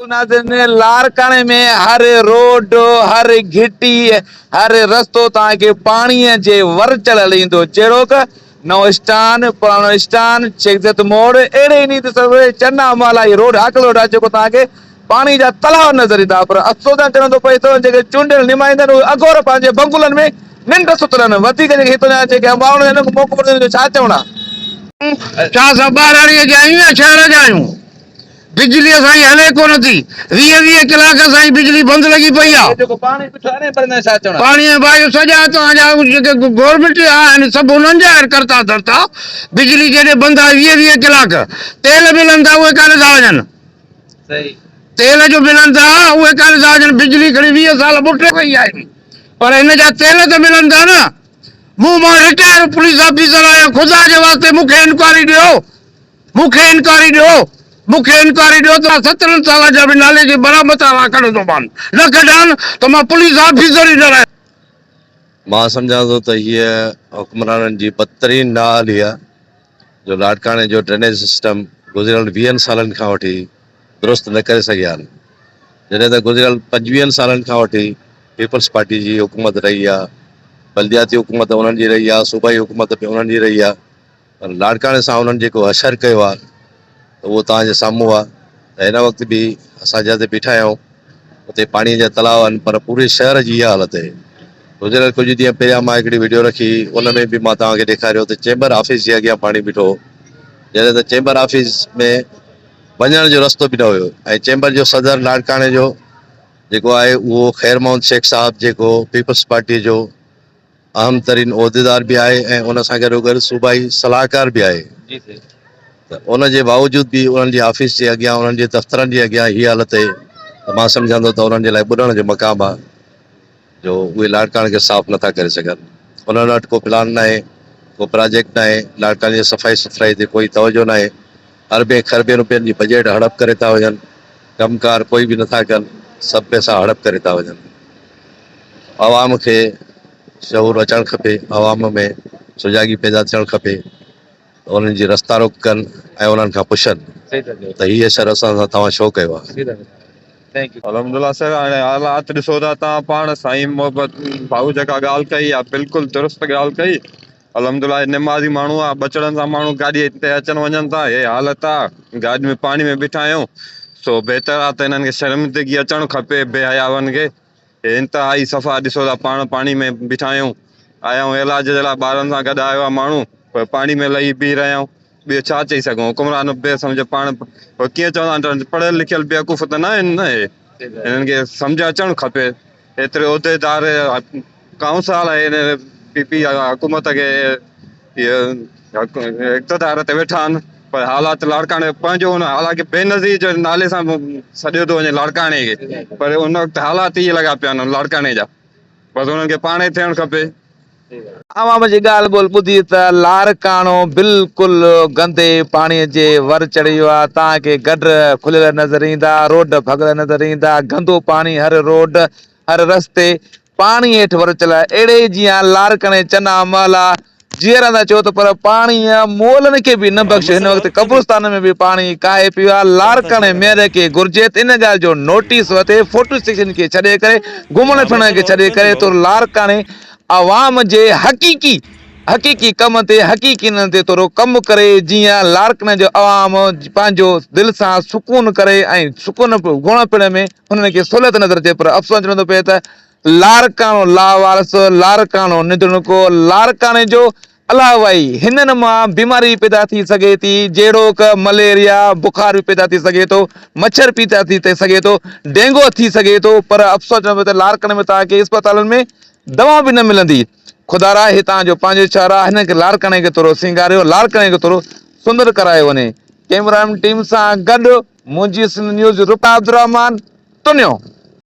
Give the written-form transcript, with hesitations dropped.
लारकाने में हर रोड हर घिटी हर रस्तो तव्हांखे पाणीअ जे वर चढ़ियल ईंदो, जहिड़ो क नओं स्टान पुराणो स्टान शेखजत मोड़ अहिड़े इन चन्ना माला रोड हाकल रोड आहे जेको तव्हांखे पाणी जा तलाव नज़र ईंदा। पर अफ़सोस चवण थो पए थो जेके चूंडियल नुमाइंदा आहिनि उहे अघोर पंहिंजे बंगुलनि में निंड सुतल आहिनि। वधीक जेके हितां जेके माण्हू आहिनि मौक़ो ॾियण जो छा चवणु आहे? छा असां ॿारहं जा आहियूं या शहर जा आहियूं? बिजली असांजी हले कोन थी, 20 कलाक असांजी बिजली बंदि लॻी पई आहे। पाणी भाई सॼा तव्हांजा जेके गवर्नमेंट आहिनि सभु उन्हनि जा करता धरता। बिजली जॾहिं बंदि आहे 20 कलाक, तेल मिलनि था उहे काॾे था वञनि? तेल जो मिलनि था उहे काॾे था वञनि? बिजली खणी 20 साल पुठिते पई आहे, पर हिन जा तेल त मिलनि था न। मां रिटायर पुलिस ऑफिसर आहियां, ख़ुदा जे वास्ते मूंखे इंक्वायरी ॾियो, मूंखे इंक्वायरी ॾियो त 17 साल जा बि नाले जे बराबरि ताला कढंदोमान, न कढान त मां पुलिस ऑफिसर ई न रहियां। मां सम्झां थो त हीअ हुक्मराननि जी बदतरीन नाहली आहे जो लाड़काणे जो ड्रेनेज सिस्टम गुज़िरियल 20 सालनि खां वठी दुरुस्त न करे सघिया आहिनि। जॾहिं त गुज़िरियल 25 सालनि खां वठी पीपल्स पार्टी जी हुकूमत रही आहे, बल्दियाती हुकूमत उन्हनि जी रही आहे, सूबाई हुकूमत बि उन्हनि जी रही आहे, पर लाड़काणे सां उन्हनि जेको असरु कयो आहे त उहो तव्हांजे साम्हूं आहे। त हिन वक़्तु बि असां जिते बीठा आहियूं उते पाणीअ जा तलाव आहिनि, पर पूरे शहर जी इहा हालत आहे। गुज़िरियल कुझु ॾींहं पहिरियां मां हिकिड़ी वीडियो रखी, उन में बि मां तव्हांखे ॾेखारियो त चेंबर ऑफिस जे अॻियां पाणी बीठो, जॾहिं त चेंबर ऑफिस में वञण जो रस्तो बि न हुयो। ऐं चेंबर जो सदर लाड़काणे जो जेको आहे उहो ख़ैर मोहम्मद शेख साहब जेको पीपल्स पार्टीअ जो अहम तरीन उहिदेदार बि आहे ऐं उन सां गॾोगॾु सूबाई सलाहकार बि आहे। त उन जे बावजूद बि उन्हनि जी ऑफिस जे अॻियां उन्हनि जे दफ़्तरनि जे अॻियां हीअ हालत आहे त मां सम्झंदो त उन्हनि जे लाइ ॿुॾण जो मक़ाम आहे जो उहे लाड़काणे खे साफ़ नथा करे सघनि। उन्हनि वटि को प्लान न आहे, को प्रोजेक्ट न आहे, लाड़काणे जी सफ़ाई सुथराई ते कोई तवजो न आहे। अरबे खरबे रुपयनि जी बजट हड़प करे था वञनि, कमकार कोई बि नथा कनि, सभु पैसा हड़प करे था वञनि। आवाम खे शऊर अचणु खपे, आवाम में सुजागी पैदा थियणु खपे, उन्हनि जी रस्ता रोक कनि ऐं उन्हनि खां पुछनि त हीअ असरु असां सां तव्हां छो कयो आहे। अलहमदुल्ला सर, हाणे हालात ॾिसो था तव्हां पाण। साईं मोहब्बत भाऊ जेका ॻाल्हि कई आहे बिल्कुलु दुरुस्त ॻाल्हि कई। अलहमदुल्ला निमाज़ी माण्हू आहे, बचड़नि सां माण्हू गाॾीअ ते अचनि वञनि था, हे हालत आहे। गाॾी में पाणी में बीठा आहियूं, सो बहितर आहे त हिननि खे शर्मिंदगी अचणु खपे बेहयावनि खे। हे इंतिहाई सफ़ा ॾिसो था, पाण पाणी में बीठा आहियूं, आया आहियूं इलाज जे लाइ, ॿारनि सां गॾु आयो आहे माण्हू, पर पाणी में लही बीह रहिया आहियूं। ॿियो छा चई सघूं? हुकुमरान बेसम्झ पाण कीअं चवंदा, पढ़ियल लिखियल बेवकूफ़ त न आहिनि न हे। हिननि खे सम्झ अचणु खपे। एतिरे उहिदेदार काउंसल आहे पीपी हुकूमत खे इक़्तिदार ते वेठा आहिनि, पर हालात लाड़काणे पंहिंजो हुन हालांकि बेनज़ीर जे नाले सां सॾियो थो वञे लाड़काणे खे, पर उन वक़्तु हालात इहे लॻा पिया आहिनि लाड़काणे जा। बसि हुननि खे पाण ई थियणु खपे। आवाम जी ॻाल्हि ॿोल ॿुधी त लाड़काणो बिल्कुलु गंदे पाणीअ जे वर चढ़ी वियो आहे। तव्हांखे गटर खुलियल नज़र ईंदा, रोड भॻल नज़र ईंदा, गंदो पाणी हर रोड हर रस्ते पाणी हेठि वर चढ़ियल आहे। अहिड़े जीअं लाड़काणे चना माला जीअं था चओ त, पर पाणीअ मोलनि खे बि न बख़्शो। हिन वक़्तु कब्रिस्तान में बि पाणी काहे पियो आहे। लाड़काणे मेयर खे घुर्जे त इन ॻाल्हि जो नोटिस वठे, फोटो स्टेशन खे छॾे करे, घुमण फिरण खे छॾे करे, तो लाड़काणे आवाम जे हक़ीक़ी कम ते हक़ीक़ी न ते थोरो कमु करे, जीअं लाड़काणे जो आवाम पंहिंजो दिलि सां सुकून करे ऐं सुकून घुमण फिरण में हुननि खे सहूलियत नज़र अचे। पर अफ़सोस चवणो थो पए त लाड़काणो लावारस, लाड़काणो निधणको, लाड़काणे जो अलावाई हिननि मां बीमारी पैदा थी सघे थी, जहिड़ो क मलेरिया बुखार बि पैदा थी सघे थो, मच्छर पैदा थी सघे थो, डेंगू थी सघे थो। पर अफ़सोस चवणो पए त लाड़काणे में तव्हांखे इस्पतालनि में दवा बि न मिलंदी। ख़ुदा हितां जो पंहिंजो शहर आहे, हिन खे लाड़काणे खे थोरो सिंगारियो, लाड़काणे खे थोरो सुंदर करायो वञे। कैमरामैन टीम सां गॾु मुंहिंजी सिंध न्यूज़ रुपा अब्दुर रहमान तुन्यो।